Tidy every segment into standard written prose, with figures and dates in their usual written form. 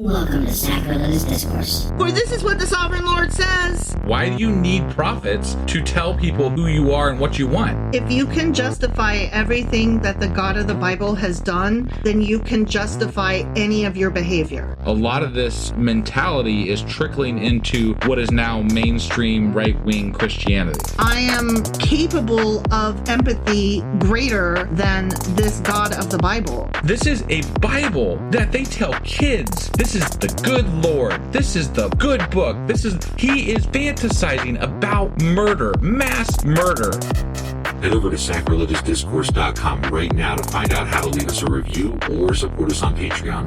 Welcome to Sacrilegious Discourse. For this is what the Sovereign Lord says. Why do you need prophets to tell people who you are and what you want? If you can justify everything that the God of the Bible has done, then you can justify any of your behavior. A lot of this mentality is trickling into what is now mainstream right-wing Christianity. I am capable of empathy greater than this God of the Bible. This is a Bible that they tell kids. This is the good Lord. This is the good book. He is fantasizing about murder, mass murder. Head over to sacrilegiousdiscourse.com right now to find out how to leave us a review or support us on Patreon.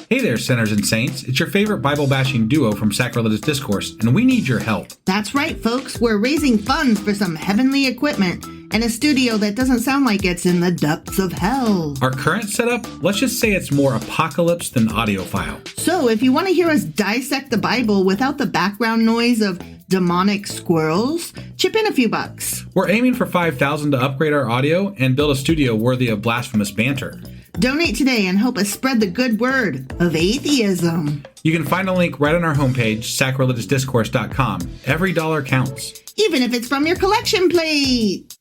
Hey there, sinners and saints. It's your favorite Bible-bashing duo from Sacrilegious Discourse, and we need your help. That's right, folks. We're raising funds for some heavenly equipment and a studio that doesn't sound like it's in the depths of hell. Our current setup, let's just say it's more apocalypse than audiophile. So if you want to hear us dissect the Bible without the background noise of demonic squirrels, chip in a few bucks. We're aiming for $5,000 to upgrade our audio and build a studio worthy of blasphemous banter. Donate today and help us spread the good word of atheism. You can find a link right on our homepage, sacrilegiousdiscourse.com. Every dollar counts. Even if it's from your collection plate.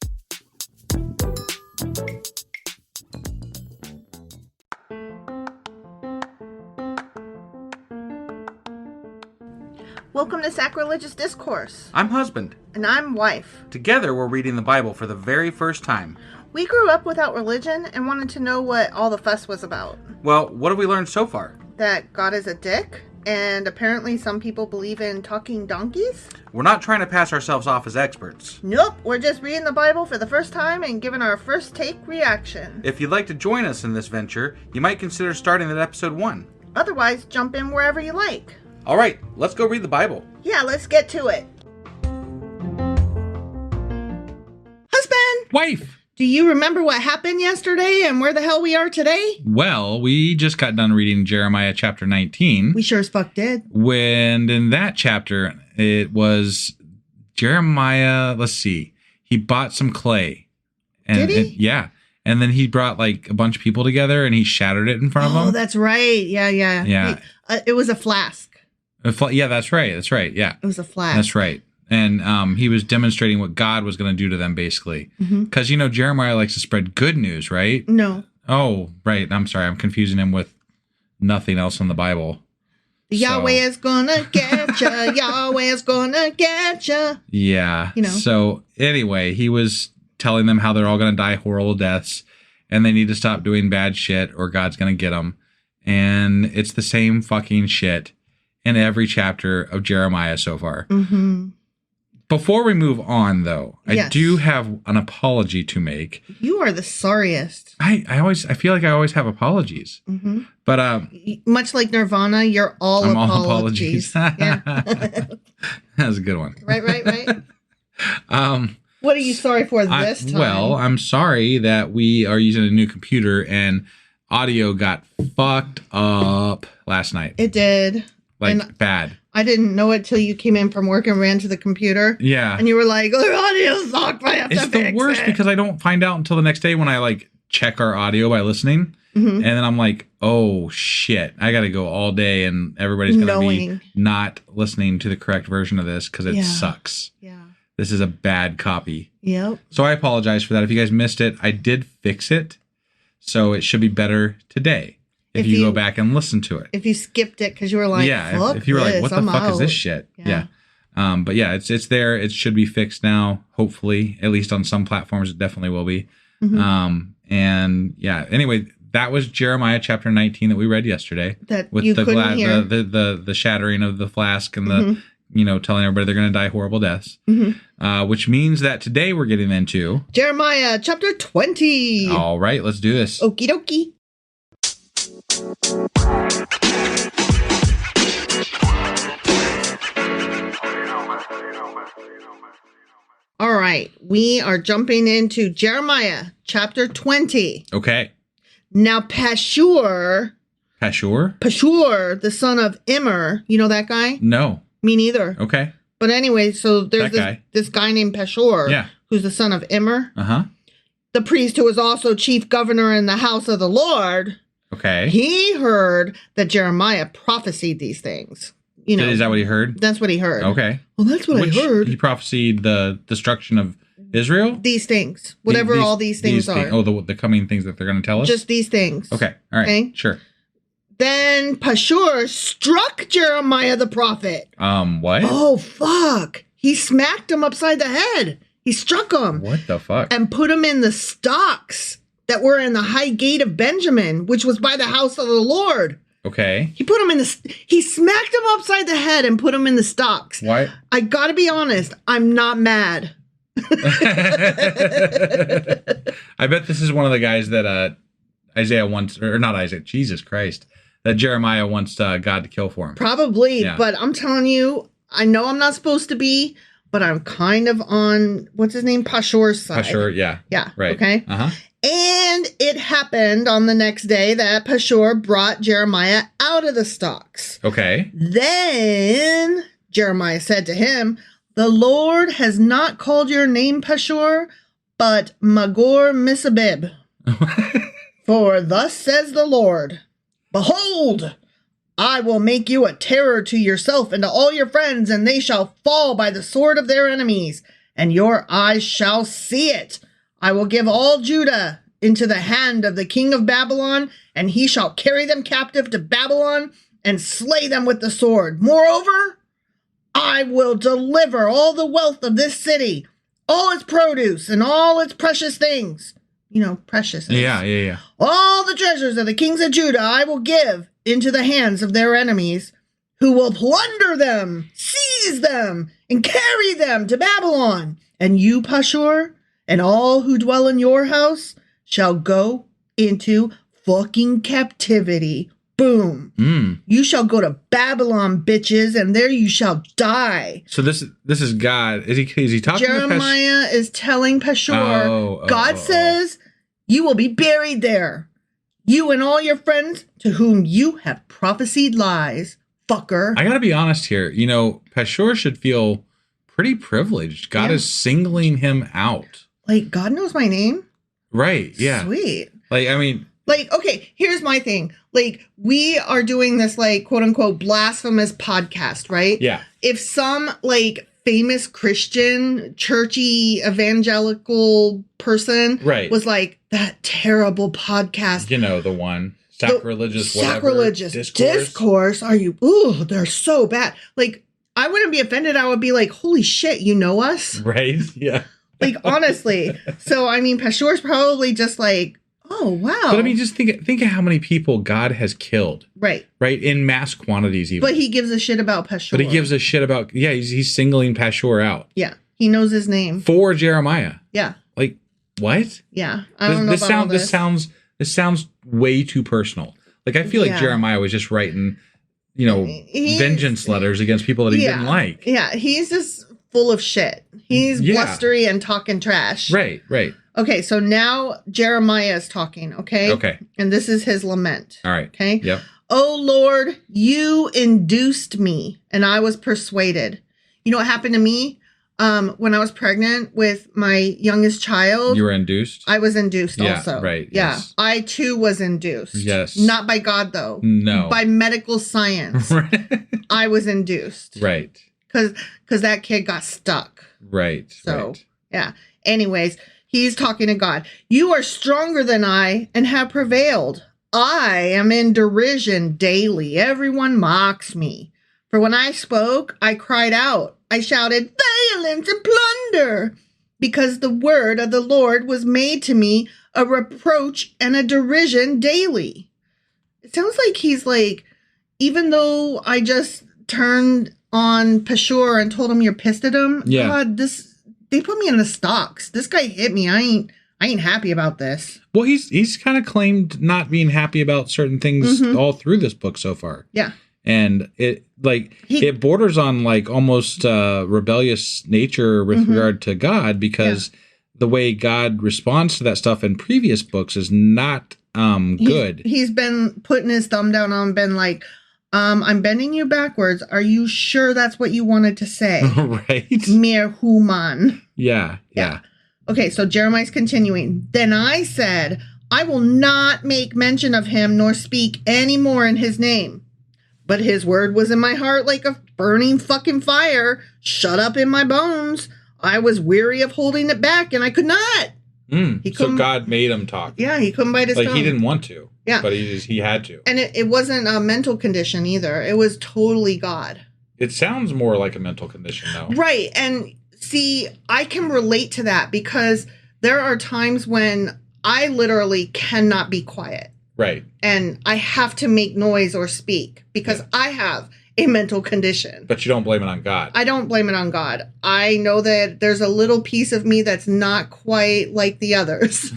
Welcome to Sacrilegious Discourse. I'm husband. And I'm wife. Together, we're reading the Bible for the very first time. We grew up without religion and wanted to know what all the fuss was about. Well, what have we learned so far? That God is a dick, and apparently some people believe in talking donkeys. We're not trying to pass ourselves off as experts. Nope, we're just reading the Bible for the first time and giving our first take reaction. If you'd like to join us in this venture, you might consider starting at episode 1. Otherwise, jump in wherever you like. All right, let's go read the Bible. Yeah, let's get to it. Husband! Wife! Do you remember what happened yesterday and where the hell we are today? Well, we just got done reading Jeremiah chapter 19. We sure as fuck did. When in that chapter, it was Jeremiah, let's see, he bought some clay. And, Did he? Yeah. And then he brought like a bunch of people together and he shattered it in front of them. Oh, that's right. Yeah. Yeah. It was a flask. Yeah, that's right. Yeah. It was a flask. That's right. And he was demonstrating what God was going to do to them, basically. Because, Jeremiah likes to spread good news, right? No. Oh, right. I'm sorry. I'm confusing him with nothing else in the Bible. Yahweh is gonna get ya. Yahweh is gonna get ya. Yeah. So anyway, he was telling them how they're all going to die horrible deaths and they need to stop doing bad shit or God's going to get them. And it's the same fucking shit in every chapter of Jeremiah so far. Mm-hmm. Before we move on, though, yes. I do have an apology to make. You are the sorriest. I feel like I always have apologies. Mm-hmm. But much like Nirvana, I'm all apologies. Yeah. That was a good one. Right. What are you sorry for this time? Well, I'm sorry that we are using a new computer and audio got fucked up last night. It did. Bad. I didn't know it till you came in from work and ran to the computer. Yeah. And you were like, "Oh, audio sucks. I have to fix it." It's the worst because I don't find out until the next day when I check our audio by listening. Mm-hmm. And then I'm like, oh shit, I got to go all day and everybody's going to be not listening to the correct version of this because it sucks. Yeah. This is a bad copy. Yep. So I apologize for that. If you guys missed it, I did fix it. So it should be better today. If you go back and listen to it. If you skipped it because you were like, fuck if you were this, like, what the I'm fuck out. is this shit? Yeah. But yeah, it's there. It should be fixed now, hopefully. At least on some platforms, it definitely will be. Mm-hmm. And yeah, anyway, that was Jeremiah chapter 19 that we read yesterday. That with you couldn't hear. The shattering of the flask and the, telling everybody they're going to die horrible deaths. Mm-hmm. Which means that today we're getting into Jeremiah chapter 20. All right, let's do this. Okie dokie. All right, we are jumping into Jeremiah chapter 20. Okay. Now Pashur, the son of Immer, you know that guy? No. Me neither. Okay. But anyway, so there's this guy named Pashur, who's the son of Immer. Uh-huh. the priest who was also chief governor in the house of the Lord, Okay. he heard that Jeremiah prophesied these things. You know, Is that what he heard? That's what he heard. Okay. Well, that's what I heard. He prophesied the destruction of Israel? These things. Whatever all these things are. The coming things that they're going to tell us? Just these things. Okay. All right. Okay? Sure. Then Pashur struck Jeremiah the prophet. What? Oh, fuck. He smacked him upside the head. He struck him. What the fuck? And put him in the stocks that were in the high gate of Benjamin, which was by the house of the Lord. Okay. He smacked him upside the head and put him in the stocks. Why? I gotta be honest, I'm not mad. I bet this is one of the guys that Isaiah wants, or not Isaiah, Jesus Christ, that Jeremiah wants God to kill for him. Probably, Yeah. but I'm telling you, I know I'm not supposed to be, but I'm kind of on, what's his name, Pashur's side. Pashur, yeah. Yeah, Right. okay. Uh-huh. And it happened on the next day that Pashur brought Jeremiah out of the stocks. Okay. Then Jeremiah said to him, "The Lord has not called your name Pashur, but Magor Misabib. For thus says the Lord, behold, I will make you a terror to yourself and to all your friends, and they shall fall by the sword of their enemies, and your eyes shall see it. I will give all Judah into the hand of the king of Babylon, and he shall carry them captive to Babylon and slay them with the sword. Moreover, I will deliver all the wealth of this city, all its produce, and all its precious things." You know, precious. Yeah. "All the treasures of the kings of Judah I will give into the hands of their enemies, who will plunder them, seize them, and carry them to Babylon. And you, Pashur, and all who dwell in your house shall go into fucking captivity." Boom. You shall go to Babylon, bitches, and there you shall die. So this is God. Is he talking Jeremiah is telling Pashur, God says, you will be buried there. You and all your friends to whom you have prophesied lies, fucker. I gotta be honest here. You know, Pashur should feel pretty privileged. God is singling him out. Like, God knows my name? Right, yeah. Sweet. Like, I mean... Like, okay, here's my thing. Like, we are doing this, like, quote-unquote blasphemous podcast, right? Yeah. If some, like, famous Christian, churchy, evangelical person was like, that terrible podcast. You know, the one. Sacrilegious discourse. Are you... Ooh, they're so bad. Like, I wouldn't be offended. I would be like, holy shit, you know us? Right, yeah. Like, honestly. So, I mean, Pashur's probably just like, oh, wow. But I mean, just think of how many people God has killed. Right. Right? In mass quantities even. But he gives a shit about Pashur. But he gives a shit about, he's singling Pashur out. Yeah. He knows his name. For Jeremiah. Yeah. Like, what? Yeah. I don't know about all this. This sounds way too personal. Like, I feel like Jeremiah was just writing, you know, vengeance letters against people that he didn't like. Yeah. He's just full of shit. He's blustery and talking trash. Right. Okay, so now Jeremiah is talking, okay? Okay. And this is his lament. All right. Okay? Yep. "Oh, Lord, you induced me, and I was persuaded." You know what happened to me? When I was pregnant with my youngest child. You were induced? I was induced also. Right. Yeah. Yes. I, too, was induced. Yes. Not by God, though. No. By medical science. I was induced. Right. Because that kid got stuck. Right. So, yeah. Anyways, he's talking to God. "You are stronger than I and have prevailed. I am in derision daily. Everyone mocks me. For when I spoke, I cried out. I shouted, violence and plunder, because the word of the Lord was made to me a reproach and a derision daily." It sounds like he's like, even though I just turned on Pashur and told him you're pissed at him, God, they put me in the stocks. This guy hit me. I ain't happy about this. Well, he's kind of claimed not being happy about certain things all through this book so far. Yeah. And it it borders on like almost rebellious nature with regard to God, because the way God responds to that stuff in previous books is not good. He's been putting his thumb down on, been like, I'm bending you backwards. Are you sure that's what you wanted to say? Right. Mere human. Yeah. Okay, so Jeremiah's continuing. Then I said, I will not make mention of him nor speak any more in his name. But his word was in my heart like a burning fucking fire, shut up in my bones. I was weary of holding it back, and I could not. So God made him talk. Yeah, he couldn't bite his tongue. He didn't want to. Yeah. But he had to. And it wasn't a mental condition either. It was totally God. It sounds more like a mental condition, though. Right. And see, I can relate to that because there are times when I literally cannot be quiet. Right. And I have to make noise or speak because I have a mental condition. But you don't blame it on God. I don't blame it on God. I know that there's a little piece of me that's not quite like the others.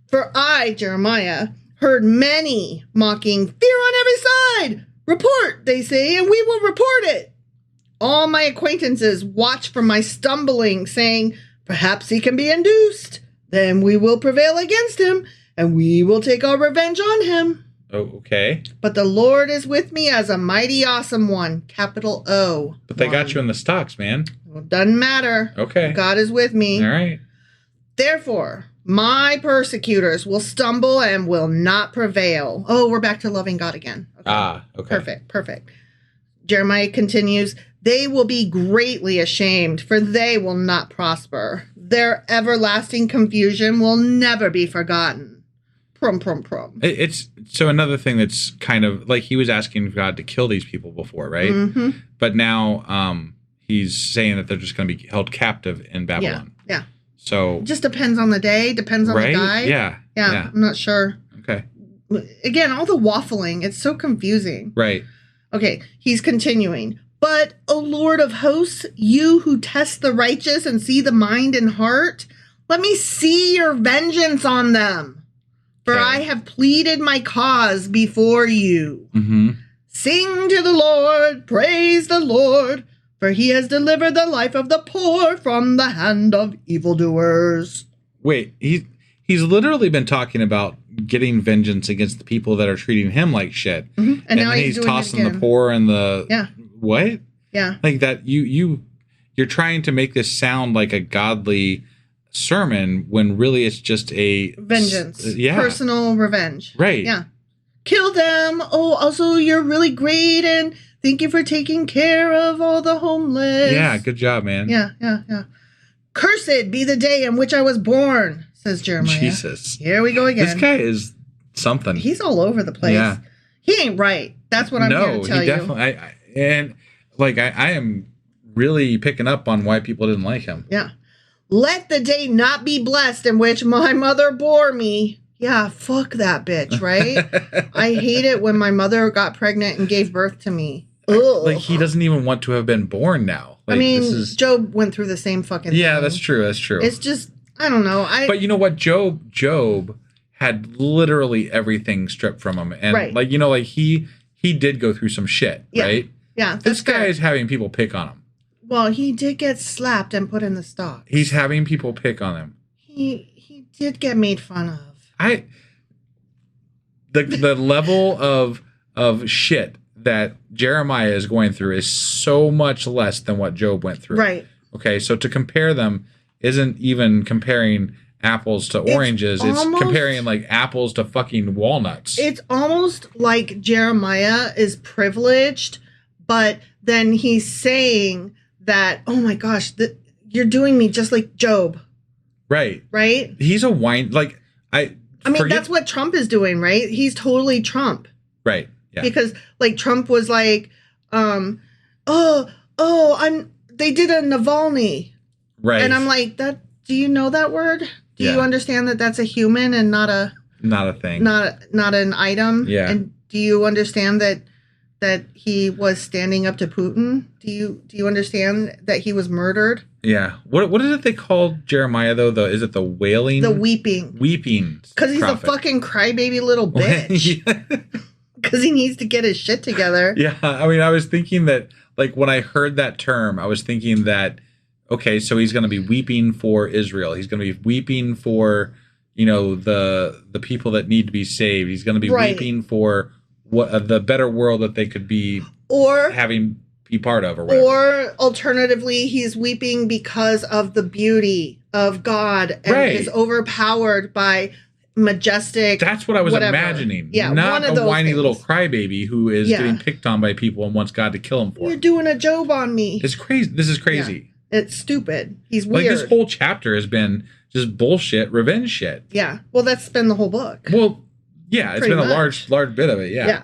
For I, Jeremiah, heard many mocking, fear on every side. Report, they say, and we will report it. All my acquaintances watch for my stumbling, saying, perhaps he can be induced. Then we will prevail against him, and we will take our revenge on him. Oh, okay. But the Lord is with me as a mighty awesome one, capital O. But they got you in the stocks, man. Well, doesn't matter. Okay. God is with me. All right. Therefore, my persecutors will stumble and will not prevail. Oh, we're back to loving God again. Okay. Okay. Perfect. Jeremiah continues, they will be greatly ashamed, for they will not prosper. Their everlasting confusion will never be forgotten. Prum. It's so another thing that's kind of like he was asking God to kill these people before, right? Mm-hmm. But now he's saying that they're just going to be held captive in Babylon. Yeah. So it just depends on the day, depends on the guy. Yeah. I'm not sure. Okay. Again, all the waffling, it's so confusing. Right. Okay, he's continuing. But, O Lord of hosts, you who test the righteous and see the mind and heart, let me see your vengeance on them. For I have pleaded my cause before you. Mm-hmm. Sing to the Lord, praise the Lord, for he has delivered the life of the poor from the hand of evildoers. Wait, he's literally been talking about getting vengeance against the people that are treating him like shit. Mm-hmm. And now then he's tossing the poor and the what? Yeah. Like that you're trying to make this sound like a godly sermon when really it's just a vengeance. Personal revenge. Right. Yeah. Kill them. Oh, also you're really great and thank you for taking care of all the homeless. Yeah, good job, man. Yeah. Cursed be the day in which I was born, says Jeremiah. Jesus. Here we go again. This guy is something. He's all over the place. Yeah. He ain't right. That's what I'm here to tell you. Definitely, I am really picking up on why people didn't like him. Yeah. Let the day not be blessed in which my mother bore me. Yeah, fuck that bitch, right? I hate it when my mother got pregnant and gave birth to me. Ugh. Like, he doesn't even want to have been born now. Like, I mean, Job went through the same fucking thing. Yeah, that's true. It's just, I don't know. But you know what? Job had literally everything stripped from him. And, like, you know, like, he did go through some shit, right? Yeah, this guy is having people pick on him. Well, he did get slapped and put in the stocks. He's having people pick on him. He did get made fun of. The level of shit that Jeremiah is going through is so much less than what Job went through. Right. Okay, so to compare them isn't even comparing apples to oranges. It's comparing like apples to fucking walnuts. It's almost like Jeremiah is privileged, but then he's saying that, oh my gosh, you're doing me just like Job. Right. Right? He's a whine. Like, I mean, that's what Trump is doing, right? He's totally Trump. Right. Yeah. Because, like, Trump was like, they did a Navalny. Right. And I'm like, do you know that word? Do you understand that that's a human and not a thing? Not an item? Yeah. And do you understand that he was standing up to Putin? Do you understand that he was murdered? Yeah. What is it they call Jeremiah though? Is it the wailing? The weeping. Weeping. Because he's a fucking crybaby little bitch. Because he needs to get his shit together. Yeah. I mean, I was thinking that, like, when I heard that term, I was thinking that, okay, so he's going to be weeping for Israel. He's going to be weeping for, you know, the people that need to be saved. He's going to be weeping for what the better world that they could be or having be part of or whatever. Or alternatively, he's weeping because of the beauty of God and is overpowered by majestic. That's what I was imagining. Yeah, not one of a whiny things. little crybaby who is getting picked on by people and wants God to kill him for You're it. doing a Job on me. It's crazy. This is crazy. Yeah. It's stupid. He's weird. Like, this whole chapter has been just bullshit, revenge shit. Yeah. Well, that's been the whole book. Well, yeah, it's Pretty been much. a large bit of it, yeah. Yeah.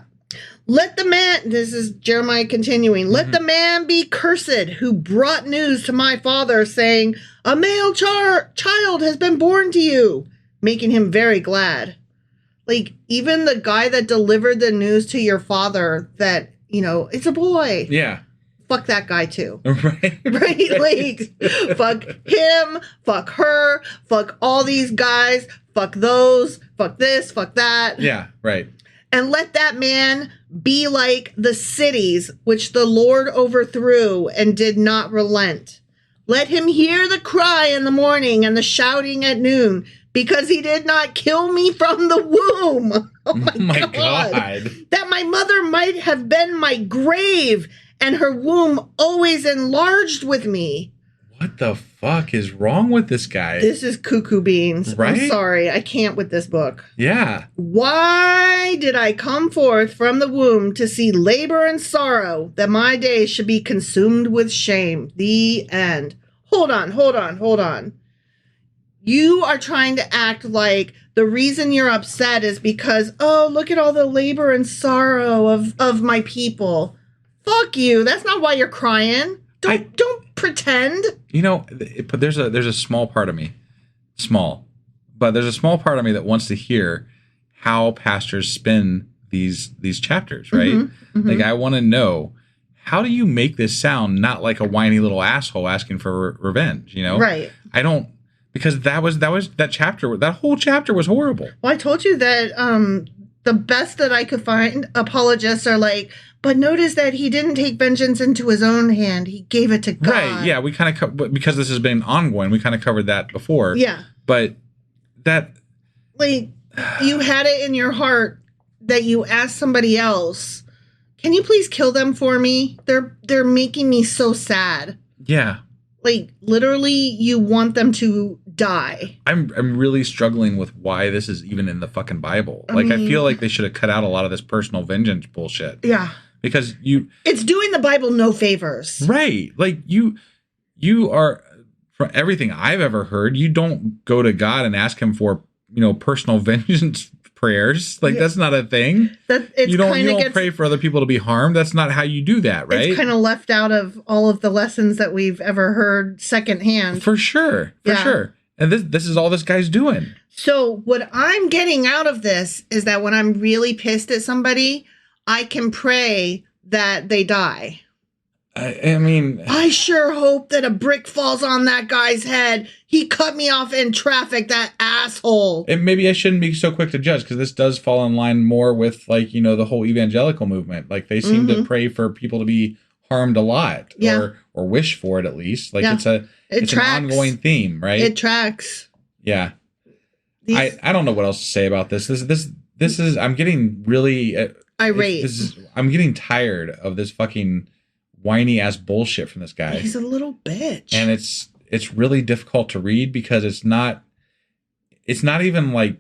Let the man, this is Jeremiah continuing, let the man be cursed who brought news to my father saying, a male child has been born to you, making him very glad. Like, even the guy that delivered the news to your father that, you know, it's a boy. Yeah. Fuck that guy too. Right. Right? Like, fuck him, fuck her, fuck all these guys, fuck those, fuck this, fuck that. Yeah, right. And let that man be like the cities which the Lord overthrew and did not relent. Let him hear the cry in the morning and the shouting at noon, because he did not kill me from the womb. Oh my God. That my mother might have been my grave, and her womb always enlarged with me. What the fuck is wrong with this guy? This is cuckoo beans. Right? I'm sorry. I can't with this book. Yeah. Why did I come forth from the womb to see labor and sorrow, that my days should be consumed with shame? The end. Hold on. You are trying to act like the reason you're upset is because, oh, look at all the labor and sorrow of my people. Fuck you. That's not why you're crying. Don't pretend. You know, but there's a small part of me, but there's a small part of me that wants to hear how pastors spin these chapters, right? Mm-hmm. Like, I want to know, how do you make this sound not like a whiny little asshole asking for revenge? You know, right? I don't, because that whole chapter was horrible. Well, I told you that the best that I could find, apologists are like, but notice that he didn't take vengeance into his own hand. He gave it to God. Right, yeah, we kind of, because this has been ongoing, we kind of covered that before. Yeah. But that... Like, you had it in your heart that you asked somebody else, can you please kill them for me? They're making me so sad. Yeah. Like, literally, you want them to die. I'm really struggling with why this is even in the fucking Bible. I feel like they should have cut out a lot of this personal vengeance bullshit. Yeah. Because it's doing the Bible no favors. Right. Like, you are, from everything I've ever heard, you don't go to God and ask him for, personal vengeance prayers. Like, that's not a thing. You don't pray for other people to be harmed. That's not how you do that, right? It's kind of left out of all of the lessons that we've ever heard secondhand. For sure. And this is all this guy's doing. So what I'm getting out of this is that when I'm really pissed at somebody, I can pray that they die. I mean... I sure hope that a brick falls on that guy's head. He cut me off in traffic, that asshole. And maybe I shouldn't be so quick to judge, because this does fall in line more with, like, the whole evangelical movement. Like, they seem to pray for people to be harmed a lot. Yeah. Or wish for it, at least. Like, it's an ongoing theme, right? It tracks. Yeah. I don't know what else to say about this. This is... I'm getting really... irate. I'm getting tired of this fucking whiny ass bullshit from this guy. He's a little bitch. And it's really difficult to read, because it's not even like,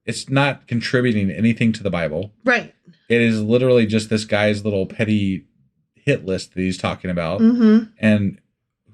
it's not contributing anything to the Bible. Right. It is literally just this guy's little petty hit list that he's talking about. Mm-hmm. And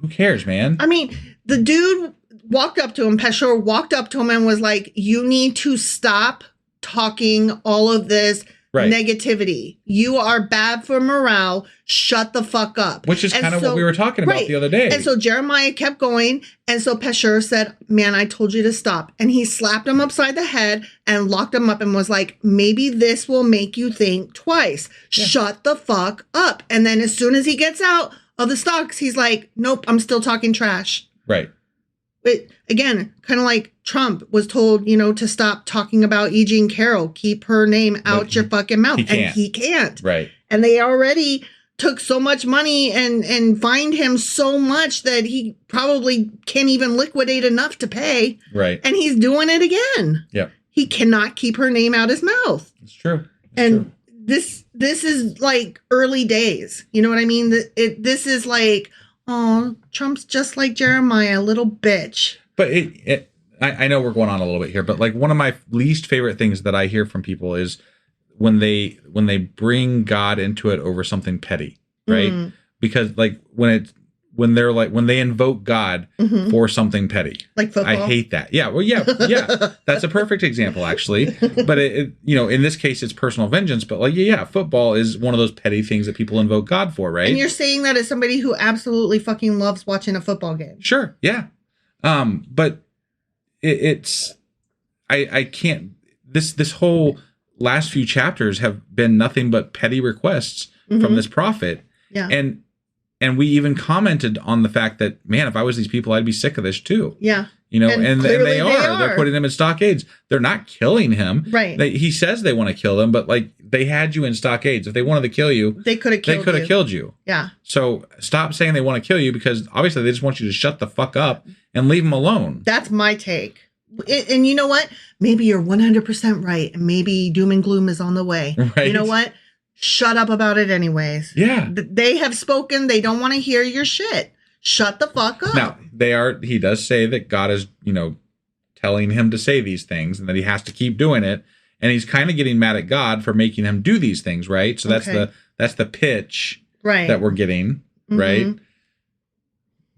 who cares, man? I mean, the dude walked up to him, Peshur walked up to him and was like, you need to stop talking all of this negativity. You are bad for morale. Shut the fuck up. Which is kind of what we were talking about the other day. And so Jeremiah kept going. And so Peshur said, man, I told you to stop. And he slapped him upside the head and locked him up and was like, maybe this will make you think twice. Yeah. Shut the fuck up. And then as soon as he gets out of the stocks, he's like, nope, I'm still talking trash. Right. But again, kind of like Trump was told, to stop talking about E. Jean Carroll. Keep her name out your fucking mouth. And he can't. Right. And they already took so much money and fined him so much that he probably can't even liquidate enough to pay. Right. And he's doing it again. Yep. He cannot keep her name out his mouth. It's true. And this is like early days. You know what I mean? This is like, oh, Trump's just like Jeremiah, little bitch. But I know we're going on a little bit here, but like one of my least favorite things that I hear from people is when they bring God into it over something petty, right? Because like when they invoke God for something petty, like football. I hate that. Yeah, well, yeah, that's a perfect example actually. But it in this case, it's personal vengeance. But like, yeah, football is one of those petty things that people invoke God for, right? And you're saying that as somebody who absolutely fucking loves watching a football game. Sure, yeah, but I can't. This whole last few chapters have been nothing but petty requests from this prophet. Yeah. And we even commented on the fact that, man, if I was these people, I'd be sick of this too. Yeah. And they are. They're putting him in stockades. They're not killing him. Right. He says they want to kill him, but like they had you in stockades. If they wanted to kill you, they could have killed you. Yeah. So stop saying they want to kill you, because obviously they just want you to shut the fuck up and leave them alone. That's my take. And you know what? Maybe you're 100% right. And maybe doom and gloom is on the way. Right. You know what? Shut up about it anyways. Yeah. They have spoken. They don't want to hear your shit. Shut the fuck up. Now, he does say that God is, telling him to say these things and that he has to keep doing it. And he's kind of getting mad at God for making him do these things, right? So that's the pitch that we're getting, right?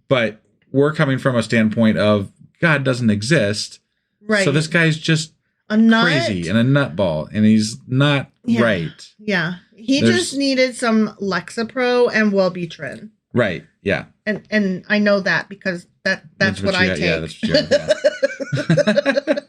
But we're coming from a standpoint of God doesn't exist. Right. So this guy's just a nut. Crazy and a nutball, and he's not right. Yeah. He just needed some Lexapro and Wellbutrin. Right. Yeah. And I know that because that's what I take. Yeah, that's what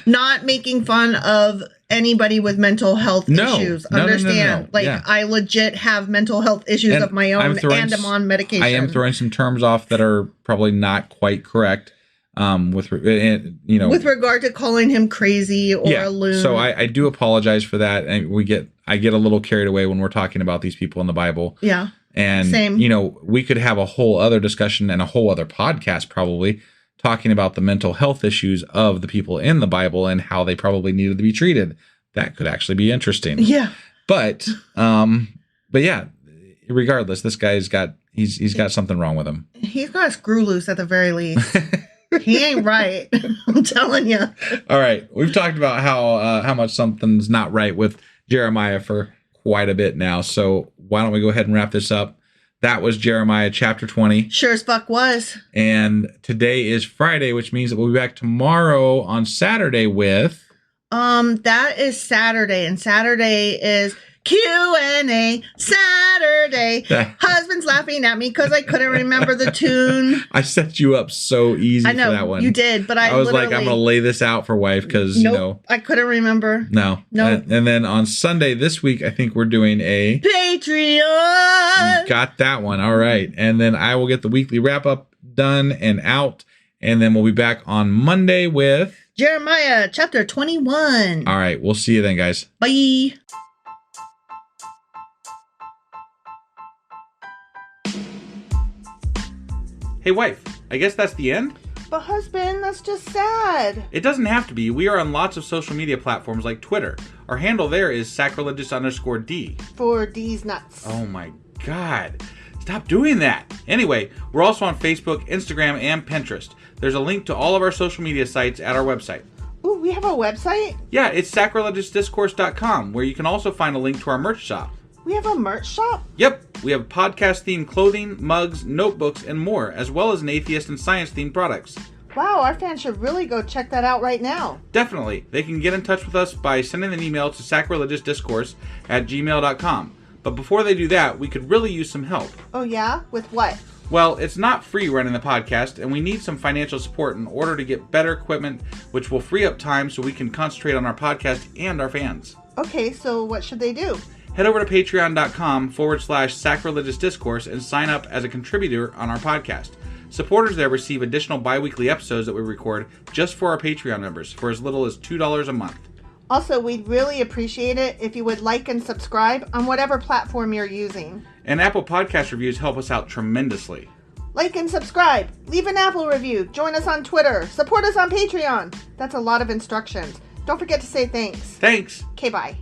Not making fun of anybody with mental health issues. Understand? No. Like, I legit have mental health issues of my own, and I'm on medication. I am throwing some terms off that are probably not quite correct. With regard to calling him crazy or a loon. So I do apologize for that. And I get a little carried away when we're talking about these people in the Bible. Yeah. And, same. We could have a whole other discussion and a whole other podcast probably talking about the mental health issues of the people in the Bible and how they probably needed to be treated. That could actually be interesting. Yeah. But yeah, regardless, this guy's he's got something wrong with him. He's got a screw loose at the very least. He ain't right. I'm telling you. All right. We've talked about how much something's not right with Jeremiah for quite a bit now. So why don't we go ahead and wrap this up? That was Jeremiah chapter 20. Sure as fuck was. And today is Friday, which means that we'll be back tomorrow on Saturday with... That is Saturday. And Saturday is Q&A Saturday. Husband's laughing at me because I couldn't remember the tune. I set you up so easy for that one. You did, but I was like, I'm going to lay this out for wife because, I couldn't remember. No. And then on Sunday this week, I think we're doing a... Patreon. Got that one. All right. And then I will get the weekly wrap-up done and out. And then we'll be back on Monday with... Jeremiah chapter 21. All right. We'll see you then, guys. Bye. Hey, wife, I guess that's the end? But husband, that's just sad. It doesn't have to be. We are on lots of social media platforms like Twitter. Our handle there is sacrilegious_D. For D's nuts. Oh my God. Stop doing that. Anyway, we're also on Facebook, Instagram, and Pinterest. There's a link to all of our social media sites at our website. Ooh, we have a website? Yeah, it's sacrilegiousdiscourse.com, where you can also find a link to our merch shop. We have a merch shop? Yep, we have podcast-themed clothing, mugs, notebooks, and more, as well as an atheist and science-themed products. Wow, our fans should really go check that out right now. Definitely. They can get in touch with us by sending an email to sacrilegiousdiscourse@gmail.com. But before they do that, we could really use some help. Oh yeah? With what? Well, it's not free running the podcast, and we need some financial support in order to get better equipment, which will free up time so we can concentrate on our podcast and our fans. Okay, so what should they do? Head over to patreon.com/sacrilegiousdiscourse and sign up as a contributor on our podcast. Supporters there receive additional bi-weekly episodes that we record just for our Patreon members for as little as $2 a month. Also, we'd really appreciate it if you would like and subscribe on whatever platform you're using. And Apple Podcast reviews help us out tremendously. Like and subscribe. Leave an Apple review. Join us on Twitter. Support us on Patreon. That's a lot of instructions. Don't forget to say thanks. Thanks. Okay, bye.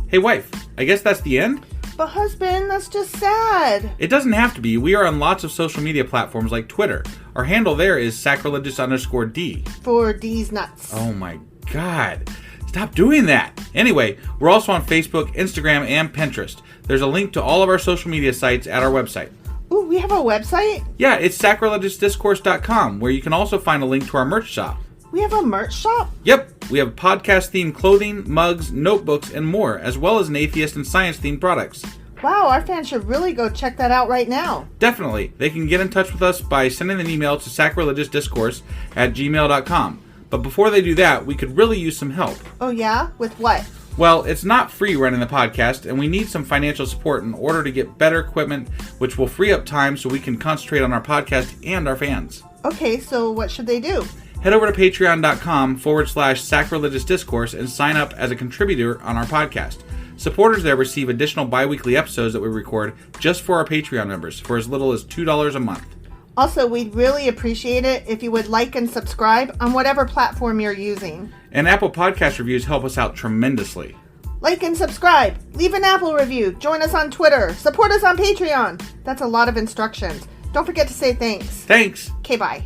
Hey, wife, I guess that's the end? But husband, that's just sad. It doesn't have to be. We are on lots of social media platforms like Twitter. Our handle there is sacrilegious_D. For D's nuts. Oh my God. Stop doing that. Anyway, we're also on Facebook, Instagram, and Pinterest. There's a link to all of our social media sites at our website. Ooh, we have a website? Yeah, it's sacrilegiousdiscourse.com, where you can also find a link to our merch shop. We have a merch shop? Yep, we have podcast-themed clothing, mugs, notebooks, and more, as well as an atheist and science-themed products. Wow, our fans should really go check that out right now. Definitely. They can get in touch with us by sending an email to sacrilegiousdiscourse@gmail.com. But before they do that, we could really use some help. Oh yeah? With what? Well, it's not free running the podcast, and we need some financial support in order to get better equipment, which will free up time so we can concentrate on our podcast and our fans. Okay, so what should they do? Head over to patreon.com/sacrilegiousdiscourse and sign up as a contributor on our podcast. Supporters there receive additional bi-weekly episodes that we record just for our Patreon members for as little as $2 a month. Also, we'd really appreciate it if you would like and subscribe on whatever platform you're using. And Apple Podcast reviews help us out tremendously. Like and subscribe. Leave an Apple review. Join us on Twitter. Support us on Patreon. That's a lot of instructions. Don't forget to say thanks. Thanks. Okay, bye.